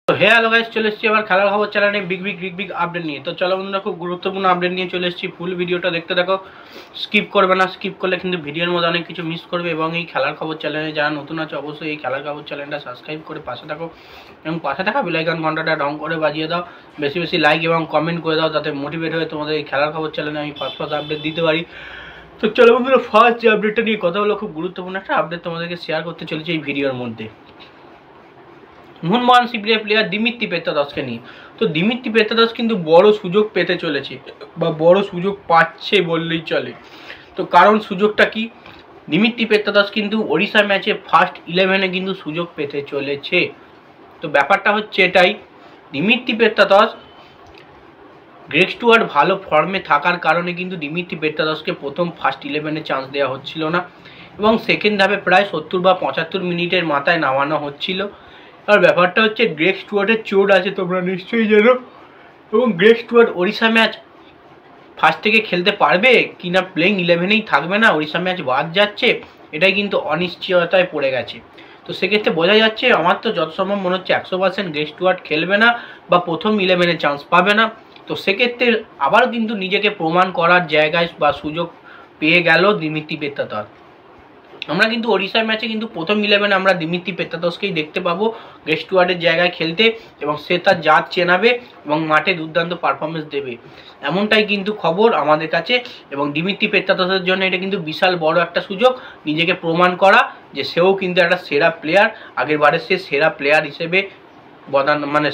তো hello guys, চলে এসেছি আবার খেলার খবর চ্যানেলে বিগ আপডেট নিয়ে। তো চলো বন্ধুরা, খুব গুরুত্বপূর্ণ আপডেট নিয়ে চলে এসেছি। ফুল ভিডিওটা দেখতে থাকো, স্কিপ করবে না। স্কিপ করলে কিন্তু ভিডিওর মধ্যে অনেক কিছু মিস করবে। এবং এই খেলার খবর চ্যানেলে যারা নতুন আছে অবশ্যই এই খেলার খবর চ্যানেলটা সাবস্ক্রাইব করে পাশে থাকো, এবং পাশে থাকা বেল আইকন ঘন্টাটা রং করে বাজিয়ে দাও। বেশি বেশি লাইক এবং কমেন্ট করে দাও, যাতে মোটিভেট হয়ে তোমাদের এই খেলার খবর চ্যানেলে আমি ফার্স্ট আপডেট দিতে পারি। তো চলো বন্ধুরা, ফার্স্ট যে আপডেটটা নিয়ে কথা হলো, খুব গুরুত্বপূর্ণ একটা আপডেট তোমাদেরকে শেয়ার করতে চলেছি এই ভিডিওর মধ্যে। মোহনবাগান শিবিরের প্লেয়ার দিমিত্রি পেত্রাদসকে নিয়ে। তো দিমিত্রি পেত্রাদস কিন্তু বড় সুযোগ পেতে চলেছে, বা বড় সুযোগ পাচ্ছে বললেই চলে। তো কারণ সুযোগটা কি? দিমিত্রি পেত্রাদস কিন্তু ওড়িশা ম্যাচে ফার্স্ট 11-এ কিন্তু সুযোগ পেতে চলেছে। তো ব্যাপারটা হচ্ছে এটাই, দিমিত্রি পেত্রাদস গ্রেগ স্টুয়ার্ট ভালো ফর্মে থাকার কারণে কিন্তু দিমিত্রি পেত্রাদসকে প্রথম ফার্স্ট 11-এ চান্স দেওয়া হচ্ছিল না, এবং সেকেন্ড হাফে প্রায় 70 বা 75 মিনিটের মাথায় নামানো হচ্ছিল। আর ব্যাপারটা হচ্ছে, গ্রেগ স্টুয়ার্টের চোট আছে তোমরা নিশ্চয়ই জানো, এবং Greg Stuart Odisha match first থেকে খেলতে পারবে কি না, প্লেইং 11-এই থাকবে না, ওড়িশা ম্যাচ বাদ যাচ্ছে, এটাই কিন্তু অনিশ্চয়তায় পড়ে গেছে। তো সেক্ষেত্রে বোঝা যাচ্ছে, আমার তো যত সম্ভব মনে হচ্ছে 100% গ্রেগ স্টুয়ার্ট খেলবে না বা প্রথম 11-এ চান্স পাবে না। তো সেক্ষেত্রে আবার কিন্তু নিজেকে প্রমাণ করার জায়গায় বা সুযোগ পেয়ে গেল দিমিত্রি পেত্রাদস। আমরা কিন্তু ওড়িশার ম্যাচে কিন্তু প্রথম 11-এ আমরা দিমিত্রি পেত্রাদসকেই দেখতে পাবো গ্রেগ স্টুয়ার্টের জায়গায় খেলতে, এবং সে তার জাত চেনাবে এবং মাঠে দুর্দান্ত পারফরমেন্স দেবে, এমনটাই কিন্তু খবর আমাদের কাছে। এবং দিমিত্রি পেত্রাদসের জন্য এটা কিন্তু বিশাল বড় একটা সুযোগ নিজেকে প্রমাণ করা, যে সেও কিন্তু একটা সেরা প্লেয়ার। আগের বারে সে সেরা প্লেয়ার হিসেবে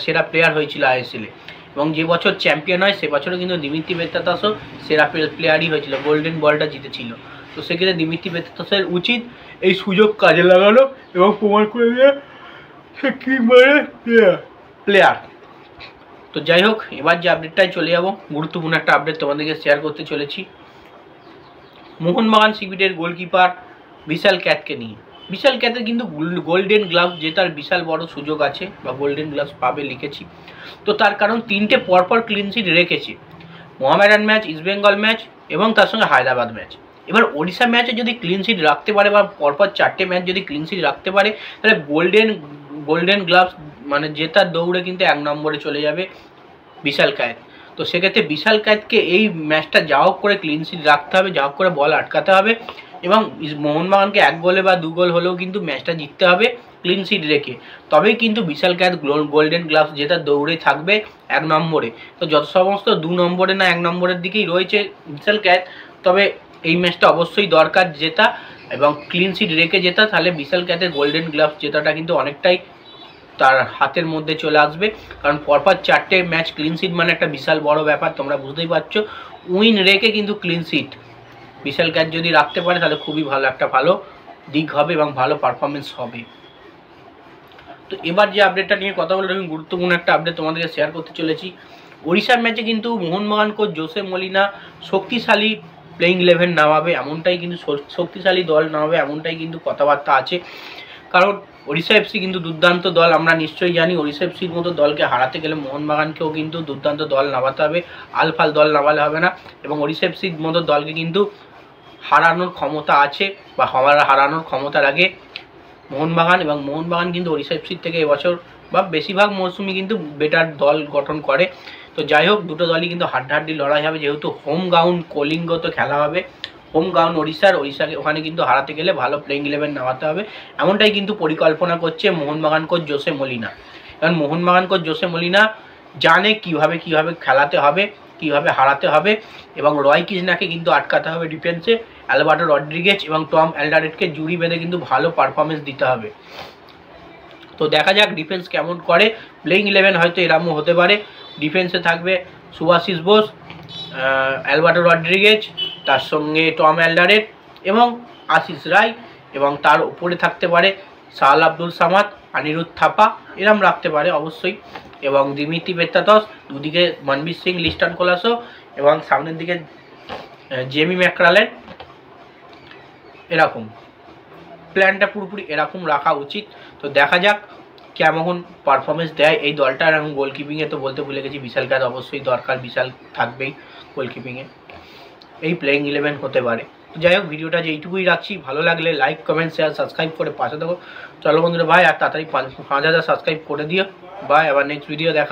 সেরা প্লেয়ার হয়েছিল আইএসএলে, এবং যে বছর চ্যাম্পিয়ন হয় সে বছরও কিন্তু দিমিত্রি পেত্রাদসও সেরা প্লেয়ারই হয়েছিল, গোল্ডেন বলটা জিতেছিল। তো সেক্ষেত্রে দিমিত্রি পেত্রাদসের উচিত এই সুযোগ কাজে লাগানো এবং প্রমাণ করে দিয়ে সে কি মানে প্লেয়ার। তো যাই হোক, এবার যে আপডেটটাই চলে যাবো, গুরুত্বপূর্ণ একটা আপডেট তোমাদেরকে শেয়ার করতে চলেছি মোহনবাগান শিবিরের গোলকিপার বিশাল ক্যাতকে নিয়ে। বিশাল ক্যাতের কিন্তু গোল্ডেন গ্লাভস জেতার বিশাল বড় সুযোগ আছে, বা গোল্ডেন গ্লাভস পাবে লিখেছি। তো তার কারণ তিনটে পরপর ক্লিনশিট রেখেছে, মোহামেডান ম্যাচ, ইস্টবেঙ্গল ম্যাচ এবং তার সঙ্গে হায়দ্রাবাদ ম্যাচ। এবার ওড়িশা ম্যাচে যদি ক্লিনশিট রাখতে পারে, বা পরপর 4টে ম্যাচ যদি ক্লিনশিট রাখতে পারে, তাহলে গোল্ডেন গ্লাভস জেতার দৌড়ে কিন্তু 1 নম্বরে চলে যাবে বিশাল ক্যাত। তো সেক্ষেত্রে বিশাল ক্যাতকে এই ম্যাচটা যা হোক করে ক্লিনশিট রাখতে হবে, যা হোক করে বল আটকাতে হবে, এবং মোহনবাগানকে 1 গোলে বা 2 গোল হলেও কিন্তু ম্যাচটা জিততে হবে ক্লিনশিট রেখে। তবেই কিন্তু বিশাল ক্যাত গোল্ডেন গ্লাভস জেতার দৌড়ে থাকবে 1 নম্বরে। তো যত সমস্ত 2 নম্বরে না 1 নম্বরের দিকেই রয়েছে বিশাল ক্যাত, তবে এই ম্যাচটা অবশ্যই দরকার জেতা, এবং ক্লিনশিট রেখে জেতা। তাহলে বিশাল ক্যাতের গোল্ডেন গ্লাভস জেতাটা কিন্তু অনেকটাই তার হাতের মধ্যে চলে আসবে, কারণ পরপর 4টে ম্যাচ ক্লিনশিট মানে একটা বিশাল বড় ব্যাপার, তোমরা বুঝতেই পারছো। উইন রেখে কিন্তু ক্লিনশিট বিশাল ক্যাত যদি রাখতে পারে, তাহলে খুবই ভালো দিক হবে এবং ভালো পারফরমেন্স হবে। তো এবার যে আপডেটটা নিয়ে কথা বলে, গুরুত্বপূর্ণ একটা আপডেট তোমাদেরকে শেয়ার করতে চলেছি। ওড়িশার ম্যাচে কিন্তু মোহনবাগান কোচ জোসে মলিনা শক্তিশালী প্লেইং 11 নামাবে, এমনটাই কিন্তু শক্তিশালী দল নামাবে, এমনটাই কিন্তু কথাবার্তা আছে। কারণ ওড়িশা এফসি কিন্তু দুর্দান্ত দল, আমরা নিশ্চয়ই জানি। ওড়িশা এফসির মতো দলকে হারাতে গেলে মোহনবাগানকেও কিন্তু দুর্দান্ত দল নামাতে হবে, আলফাল দল নামালে হবে না। এবং ওড়িশা এফসির মতো দলকে কিন্তু হারানোর ক্ষমতা আছে, বা হারানোর ক্ষমতা রাখে মোহনবাগান। এবং মোহনবাগান কিন্তু ওড়িশা এফসির থেকে এবছর বা বেশিরভাগ মৌসুমি কিন্তু বেটার দল গঠন করে। তো যাই হোক, দুটো দলই কিন্তু হাড্ডাহাড্ডি লড়াই হবে, যেহেতু হোম গ্রাউন্ড কলিঙ্গতে খেলা হবে, হোম গ্রাউন্ড ওড়িশাকে ওখানে কিন্তু হারাতে গেলে ভালো প্লেইং 11 নামাতে হবে, এমনটাই কিন্তু পরিকল্পনা করছে মোহনবাগান কোচ জোসে মলিনা। কারণ মোহনবাগান কোচ জোসে মলিনা জানে কিভাবে খেলাতে হবে, কিভাবে হারাতে হবে, এবং রয় কৃষ্ণাকে কিন্তু আটকাতে হবে ডিফেন্সে। অ্যালবার্টো রড্রিগেজ এবং টম অ্যালডারেটকে জুড়ি বেঁধে কিন্তু ভালো পারফরমেন্স দিতে হবে। তো দেখা যাক ডিফেন্স কেমন করে। প্লেইং 11 হয়তো এরমও হতে পারে, ডিফেন্সে থাকবে সুভাশিস বোস, অ্যালবার্টো রড্রিগেজ, তার সঙ্গে টম অ্যালডারেট এবং আশিস রায়, এবং তার উপরে থাকতে পারে সাহাল আব্দুল সামাদ, অনিরুদ্ধ থাপা, এরম রাখতে পারে অবশ্যই। এবং দিমিত্রি পেত্রাদস, দুদিকে মনবীর সিং, লিস্টন কোলাসো, এবং সামনের দিকে জেমি ম্যাকরালেন। এরকম প্ল্যানটা পুরোপুরি এরকম রাখা উচিত। তো দেখা যাক কেমন পারফরমেন্স দেয় এই দলটার। এবং গোলকিপিংয়ে তো বলতে ভুলে গেছি, বিশাল ক্যাত অবশ্যই দরকার, বিশাল থাকবেই গোলকিপিংয়ে, এই প্লেইং 11 হতে পারে। তো যাই হোক, ভিডিওটা যে এইটুকুই রাখছি, ভালো লাগলে লাইক, কমেন্ট, শেয়ার, সাবস্ক্রাইব করে পাশে থাকো। চলো বন্ধুরা ভাই, আর তাড়াতাড়ি 5000 সাবস্ক্রাইব করে দিও। বাই, আবার নেক্সট ভিডিও দেখা।